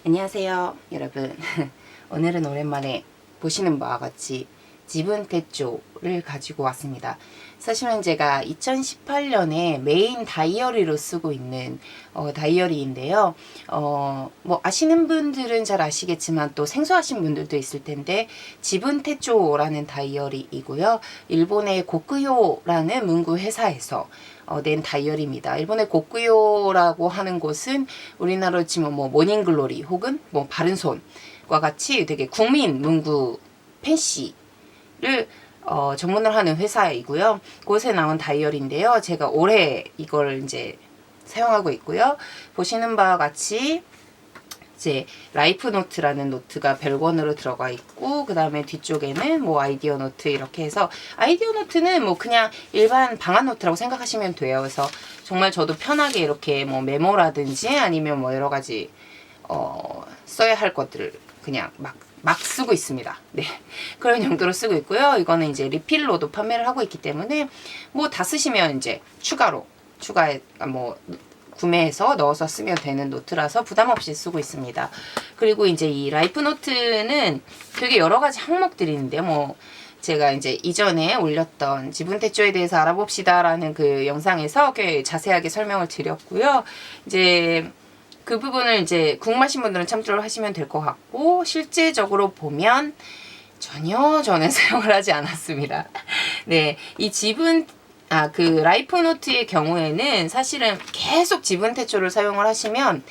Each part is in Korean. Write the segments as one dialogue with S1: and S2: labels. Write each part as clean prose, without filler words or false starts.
S1: 안녕하세요 여러분. 오늘은 오랜만에 보시는 바와 같이 지분 대조를 가지고 왔습니다. 사실은 제가 2018년에 메인 다이어리로 쓰고 있는 다이어리인데요. 뭐 아시는 분들은 잘 아시겠지만 또 생소하신 분들도 있을 텐데, 지분 대조라는 다이어리이고요. 일본의 고쿠요라는 문구 회사에서 낸 다이어리입니다. 일본의 고쿠요라고 하는 곳은 우리나라로 치면 뭐 모닝글로리 혹은 뭐 바른손과 같이 되게 국민 문구 펜시를 전문을 하는 회사이고요. 그곳에 나온 다이어리인데요. 제가 올해 이걸 이제 사용하고 있고요. 보시는 바와 같이 이제 라이프 노트라는 노트가 별권으로 들어가 있고, 그 다음에 뒤쪽에는 뭐 아이디어 노트 이렇게 해서, 아이디어 노트는 뭐 그냥 일반 방한 노트라고 생각하시면 돼요. 그래서 정말 저도 편하게 이렇게 뭐 메모라든지 아니면 뭐 여러 가지 써야 할 것들을 그냥 막 쓰고 있습니다. 네. 그런 용도로 쓰고 있고요. 이거는 이제 리필로도 판매를 하고 있기 때문에 뭐 다 쓰시면 이제 추가해 뭐 구매해서 넣어서 쓰면 되는 노트라서 부담 없이 쓰고 있습니다. 그리고 이제 이 라이프 노트는 되게 여러 가지 항목들이 있는데, 뭐 제가 이제 이전에 올렸던 지분 대조에 대해서 알아봅시다라는 그 영상에서 꽤 자세하게 설명을 드렸고요. 이제 그 부분을 이제 궁금하신 분들은 참조를 하시면 될 것 같고, 실제적으로 보면 전혀 저는 사용을 하지 않았습니다. 네, 이 그 라이프 노트의 경우에는 사실은 계속 지분 대조를 사용을 하시면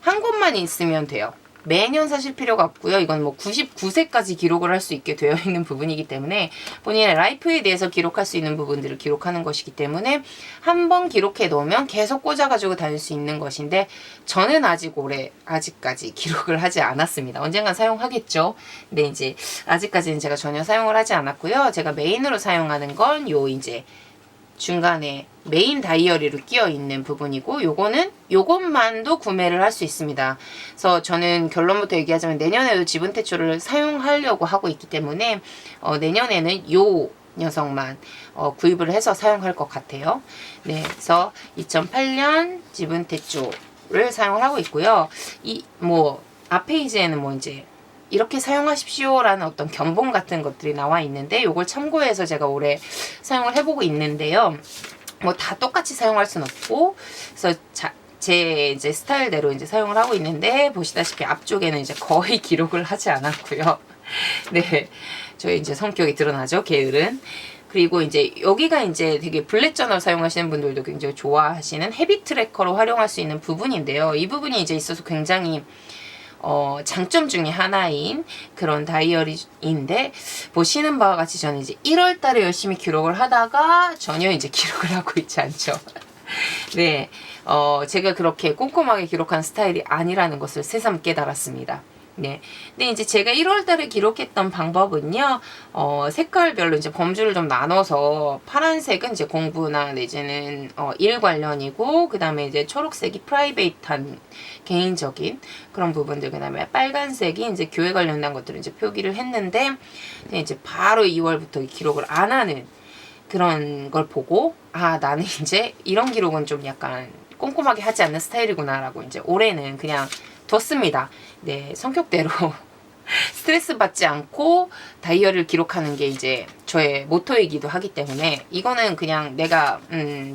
S1: 한 곳만 있으면 돼요. 매년 사실 필요가 없고요. 이건 뭐 99세까지 기록을 할 수 있게 되어 있는 부분이기 때문에 본인의 라이프에 대해서 기록할 수 있는 부분들을 기록하는 것이기 때문에 한 번 기록해 놓으면 계속 꽂아가지고 다닐 수 있는 것인데, 저는 아직까지 기록을 하지 않았습니다. 언젠간 사용하겠죠. 근데 이제 아직까지는 제가 전혀 사용을 하지 않았고요. 제가 메인으로 사용하는 건 요 이제 중간에 메인 다이어리로 끼어 있는 부분이고, 요것만도 구매를 할 수 있습니다. 그래서 저는 결론부터 얘기하자면 내년에도 지분 대조를 사용하려고 하고 있기 때문에 내년에는 요 녀석만 구입을 해서 사용할 것 같아요. 네, 그래서 2008년 지분 대조를 사용을 하고 있고요. 이 뭐 앞페이지에는 뭐 이제 이렇게 사용하십시오라는 어떤 견본 같은 것들이 나와 있는데, 요걸 참고해서 제가 올해 사용을 해보고 있는데요. 뭐 다 똑같이 사용할 순 없고, 그래서 제 이제 스타일대로 이제 사용을 하고 있는데, 보시다시피 앞쪽에는 이제 거의 기록을 하지 않았고요. 네, 저희 이제 성격이 드러나죠, 게으른. 그리고 이제 여기가 이제 되게 블랙 저널 사용하시는 분들도 굉장히 좋아하시는 헤비 트래커로 활용할 수 있는 부분인데요. 이 부분이 이제 있어서 굉장히 장점 중에 하나인 그런 다이어리인데, 보시는 바와 같이 저는 이제 1월 달에 열심히 기록을 하다가 전혀 이제 기록을 하고 있지 않죠. 네, 제가 그렇게 꼼꼼하게 기록한 스타일이 아니라는 것을 새삼 깨달았습니다. 네. 근데 이제 제가 1월 달에 기록했던 방법은요, 색깔별로 이제 범주를 좀 나눠서, 파란색은 이제 공부나 내지는 일 관련이고, 그 다음에 이제 초록색이 프라이베이트한 개인적인 그런 부분들, 그 다음에 빨간색이 이제 교회 관련된 것들을 이제 표기를 했는데, 이제 바로 2월부터 기록을 안 하는 그런 걸 보고, 아, 나는 이제 이런 기록은 좀 약간 꼼꼼하게 하지 않는 스타일이구나 라고 이제 올해는 그냥 뒀습니다. 네, 성격대로 스트레스 받지 않고 다이어리를 기록하는 게 이제 저의 모토이기도 하기 때문에, 이거는 그냥 내가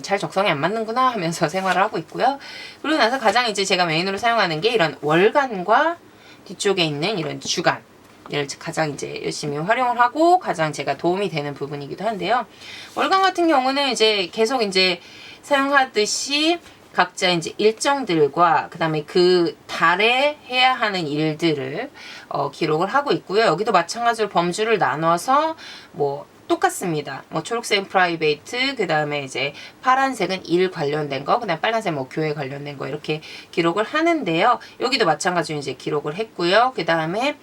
S1: 잘 적성에 안 맞는구나 하면서 생활을 하고 있고요. 그리고 나서 가장 이제 제가 메인으로 사용하는 게 이런 월간과 뒤쪽에 있는 이런 주간, 를 가장 이제 열심히 활용을 하고 가장 제가 도움이 되는 부분이기도 한데요. 월간 같은 경우는 이제 계속 이제 사용하듯이 각자 이제 일정들과 그 다음에 그 달에 해야 하는 일들을 기록을 하고 있고요. 여기도 마찬가지로 범주를 나눠서 뭐 똑같습니다. 뭐 초록색은 프라이베이트, 그 다음에 이제 파란색은 일 관련된 거, 그 다음에 빨간색 뭐 교회 관련된 거, 이렇게 기록을 하는데요. 여기도 마찬가지로 이제 기록을 했고요. 그 다음에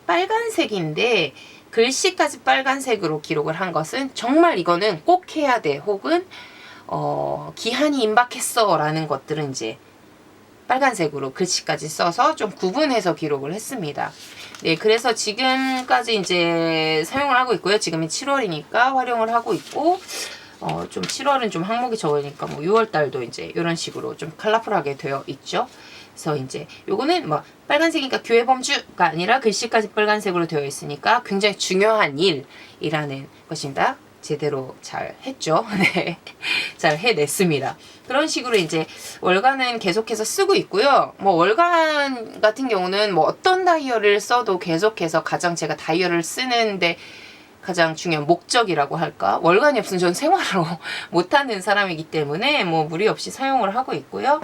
S1: 빨간색인데, 글씨까지 빨간색으로 기록을 한 것은 정말 이거는 꼭 해야 돼, 혹은 기한이 임박했어 라는 것들은 이제 빨간색으로 글씨까지 써서 좀 구분해서 기록을 했습니다. 네, 그래서 지금까지 이제 사용을 하고 있고요. 지금이 7월이니까 활용을 하고 있고, 좀 7월은 좀 항목이 적으니까 뭐 6월 달도 이제 이런 식으로 좀 컬러풀하게 되어 있죠. 그래서 이제 요거는 뭐 빨간색이니까 교회 범주가 아니라 글씨까지 빨간색으로 되어 있으니까 굉장히 중요한 일이라는 것입니다. 제대로 잘 했죠. 네. 잘 해냈습니다. 그런 식으로 이제 월간은 계속해서 쓰고 있고요. 뭐 월간 같은 경우는 뭐 어떤 다이어리를 써도 계속해서 가장 제가 다이어리를 쓰는데 가장 중요한 목적이라고 할까? 월간이 없으면 전 생활을 못하는 사람이기 때문에 뭐 무리 없이 사용을 하고 있고요.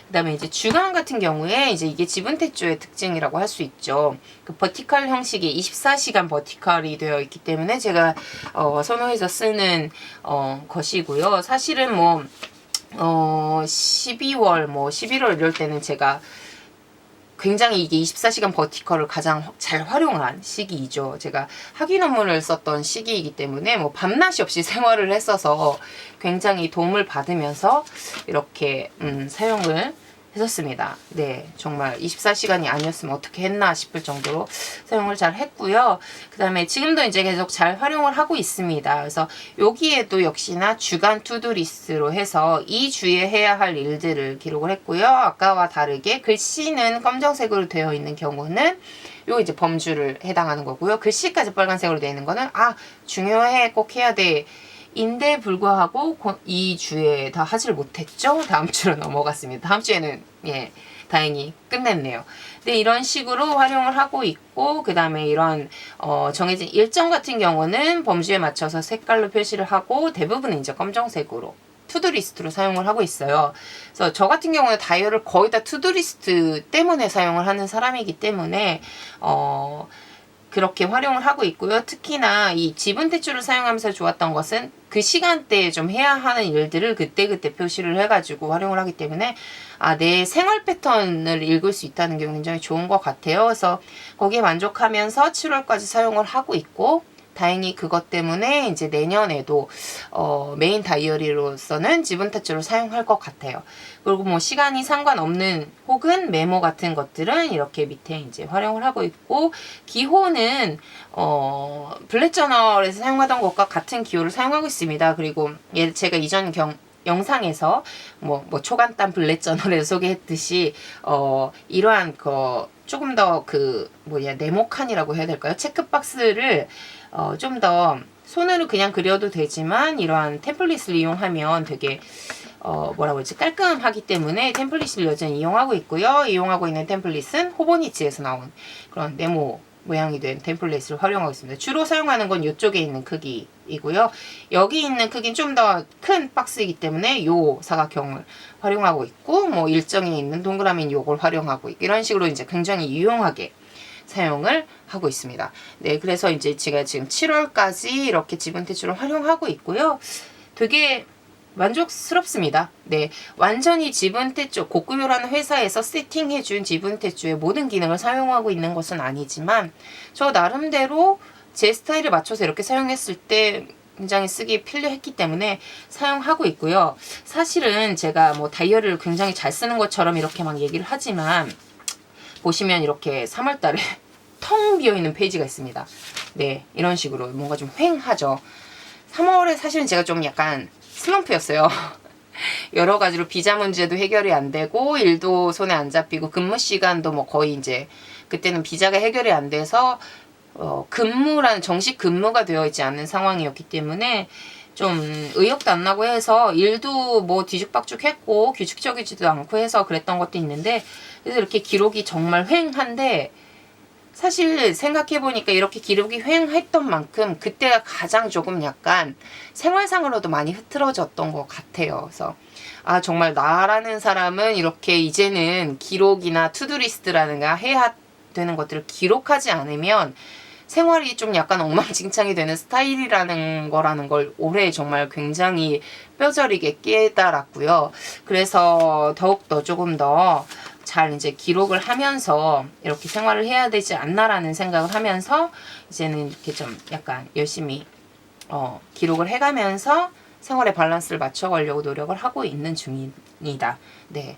S1: 그 다음에 이제 주간 같은 경우에 이제 이게 지분태조의 특징이라고 할 수 있죠. 그 버티컬 형식이 24시간 버티컬이 되어 있기 때문에 제가 선호해서 쓰는 것이고요. 사실은 뭐 12월 뭐 11월 이럴 때는 제가 굉장히 이게 24시간 버티컬을 가장 잘 활용한 시기이죠. 제가 학위 논문을 썼던 시기이기 때문에 뭐 밤낮이 없이 생활을 했어서 굉장히 도움을 받으면서 이렇게 사용을 했었습니다. 네, 정말 24시간이 아니었으면 어떻게 했나 싶을 정도로 사용을 잘 했고요. 그 다음에 지금도 이제 계속 잘 활용을 하고 있습니다. 그래서 여기에도 역시나 주간 투두리스트로 해서 이 주에 해야 할 일들을 기록을 했고요. 아까와 다르게 글씨는 검정색으로 되어 있는 경우는 요 이제 범주를 해당하는 거고요. 글씨까지 빨간색으로 되어 있는 거는 중요해, 꼭 해야 돼. 인데 불구하고 이 주에 다 하지를 못했죠. 다음 주로 넘어갔습니다. 다음 주에는 다행히 끝냈네요. 네, 이런 식으로 활용을 하고 있고 그 다음에 이런 정해진 일정 같은 경우는 범주에 맞춰서 색깔로 표시를 하고 대부분은 이제 검정색으로 투두리스트로 사용을 하고 있어요. 그래서 저 같은 경우는 다이어를 거의 다 투두리스트 때문에 사용을 하는 사람이기 때문에 그렇게 활용을 하고 있고요. 특히나 이 지분대출을 사용하면서 좋았던 것은 그 시간대에 좀 해야 하는 일들을 그때그때 표시를 해가지고 활용을 하기 때문에 내 생활 패턴을 읽을 수 있다는 게 굉장히 좋은 것 같아요. 그래서 거기에 만족하면서 7월까지 사용을 하고 있고 다행히 그것 때문에 이제 내년에도 메인 다이어리로서는 지분타주를 사용할 것 같아요. 그리고 뭐 시간이 상관없는 혹은 메모 같은 것들은 이렇게 밑에 이제 활용을 하고 있고 기호는 블랙 저널에서 사용하던 것과 같은 기호를 사용하고 있습니다. 그리고 제가 이전 영상에서 뭐 초간단 블랙 저널에서 소개했듯이 이러한 조금 더 네모칸이라고 해야 될까요? 체크박스를 좀 더 손으로 그냥 그려도 되지만 이러한 템플릿을 이용하면 되게 뭐라고 하지 깔끔하기 때문에 템플릿을 여전히 이용하고 있고요. 이용하고 있는 템플릿은 호보니치에서 나온 그런 네모 모양이 된 템플릿을 활용하고 있습니다. 주로 사용하는 건 이쪽에 있는 크기이고요. 여기 있는 크기는 좀 더 큰 박스이기 때문에 이 사각형을 활용하고 있고 뭐 일정에 있는 동그라미는 요걸 활용하고 있고 이런 식으로 이제 굉장히 유용하게 사용을 하고 있습니다. 네, 그래서 이제 제가 지금 7월까지 이렇게 지분대출을 활용하고 있고요. 되게 만족스럽습니다. 네, 완전히 지분대출, 고구요라는 회사에서 세팅해준 지분대출의 모든 기능을 사용하고 있는 것은 아니지만 저 나름대로 제 스타일에 맞춰서 이렇게 사용했을 때 굉장히 쓰기 편리했기 때문에 사용하고 있고요. 사실은 제가 뭐 다이어리를 굉장히 잘 쓰는 것처럼 이렇게 막 얘기를 하지만 보시면 이렇게 3월달에 텅 비어있는 페이지가 있습니다. 네, 이런 식으로 뭔가 좀 휑하죠. 3월에 사실은 제가 좀 약간 슬럼프였어요. 여러 가지로 비자 문제도 해결이 안 되고 일도 손에 안 잡히고 근무 시간도 뭐 거의 이제 그때는 비자가 해결이 안 돼서 근무라는 정식 근무가 되어 있지 않는 상황이었기 때문에 좀 의욕도 안 나고 해서 일도 뭐 뒤죽박죽했고 규칙적이지도 않고 해서 그랬던 것도 있는데 그래서 이렇게 기록이 정말 휑한데 사실 생각해보니까 이렇게 기록이 휑했던 만큼 그때가 가장 조금 약간 생활상으로도 많이 흐트러졌던 것 같아요. 그래서 정말 나라는 사람은 이렇게 이제는 기록이나 투두리스트라든가 해야 되는 것들을 기록하지 않으면 생활이 좀 약간 엉망진창이 되는 스타일이라는 거라는 걸 올해 정말 굉장히 뼈저리게 깨달았고요. 그래서 더욱더 조금 더 잘 이제 기록을 하면서 이렇게 생활을 해야 되지 않나라는 생각을 하면서 이제는 이렇게 좀 약간 열심히 기록을 해가면서 생활의 밸런스를 맞춰가려고 노력을 하고 있는 중입니다. 네,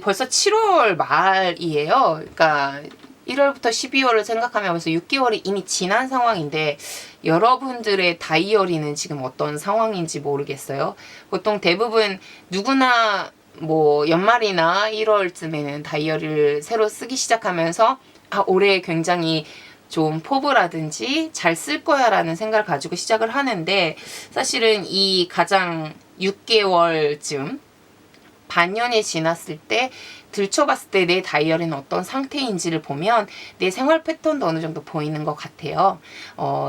S1: 벌써 7월 말이에요. 그러니까 1월부터 12월을 생각하면 벌써 6개월이 이미 지난 상황인데 여러분들의 다이어리는 지금 어떤 상황인지 모르겠어요. 보통 대부분 누구나 뭐 연말이나 1월쯤에는 다이어리를 새로 쓰기 시작하면서 올해 굉장히 좀 포부라든지 잘 쓸 거야 라는 생각을 가지고 시작을 하는데, 사실은 이 가장 6개월쯤 반년이 지났을 때 들춰봤을 때 내 다이어리는 어떤 상태인지를 보면 내 생활 패턴도 어느 정도 보이는 것 같아요.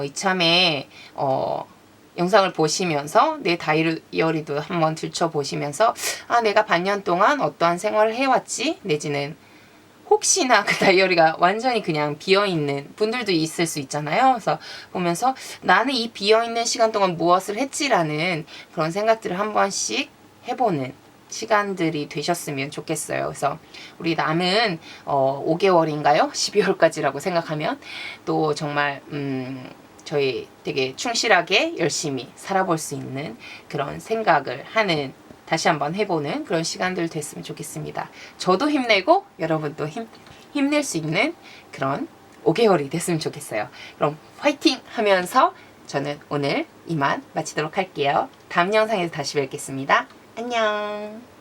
S1: 이참에 영상을 보시면서 내 다이어리도 한번 들춰보시면서 내가 반년 동안 어떠한 생활을 해왔지, 내지는 혹시나 그 다이어리가 완전히 그냥 비어있는 분들도 있을 수 있잖아요. 그래서 보면서 나는 이 비어있는 시간 동안 무엇을 했지라는 그런 생각들을 한 번씩 해보는 시간들이 되셨으면 좋겠어요. 그래서 우리 남은 5개월인가요? 12월까지라고 생각하면 또 정말 저희 되게 충실하게 열심히 살아볼 수 있는 그런 생각을 하는, 다시 한번 해보는 그런 시간들 됐으면 좋겠습니다. 저도 힘내고 여러분도 힘낼 수 있는 그런 5개월이 됐으면 좋겠어요. 그럼 화이팅 하면서 저는 오늘 이만 마치도록 할게요. 다음 영상에서 다시 뵙겠습니다. 안녕.